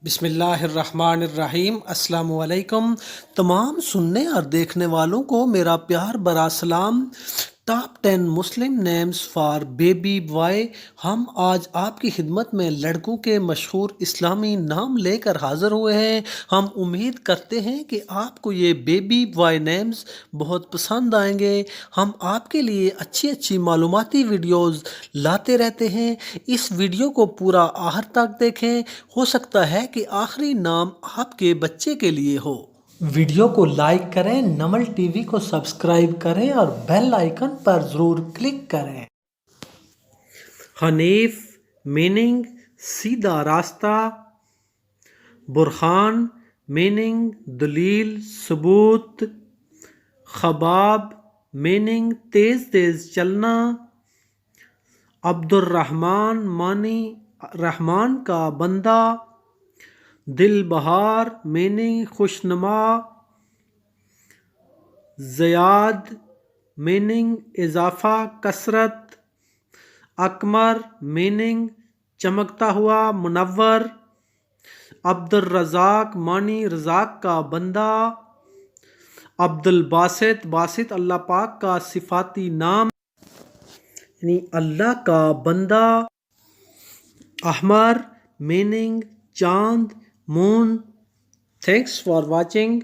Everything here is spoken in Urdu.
بسم اللہ الرحمن الرحیم۔ السلام علیکم تمام سننے اور دیکھنے والوں کو میرا پیار برا سلام۔ Top 10 Muslim names for baby boy. ہم آج آپ کی خدمت میں لڑکوں کے مشہور اسلامی نام لے کر حاضر ہوئے ہیں۔ ہم امید کرتے ہیں کہ آپ کو یہ بیبی بوائے نیمز بہت پسند آئیں گے۔ ہم آپ کے لیے اچھی معلوماتی ویڈیوز لاتے رہتے ہیں۔ اس ویڈیو کو پورا آخر تک دیکھیں، ہو سکتا ہے کہ آخری نام آپ کے بچے کے لیے ہو۔ ویڈیو کو لائک کریں، نمل ٹی وی کو سبسکرائب کریں اور بیل آئیکن پر ضرور کلک کریں۔ حنیف میننگ سیدھا راستہ، برہان میننگ دلیل ثبوت، خباب میننگ تیز چلنا، عبد الرحمن معنی رحمان کا بندہ، دل بہار میننگ خوشنما، زیاد میننگ اضافہ کثرت، اقمر میننگ چمکتا ہوا منور، عبد الرزاق معنی رزاق کا بندہ، عبد الباسط باسط اللہ پاک کا صفاتی نام یعنی اللہ کا بندہ، احمر میننگ چاند مون۔ Thanks for watching.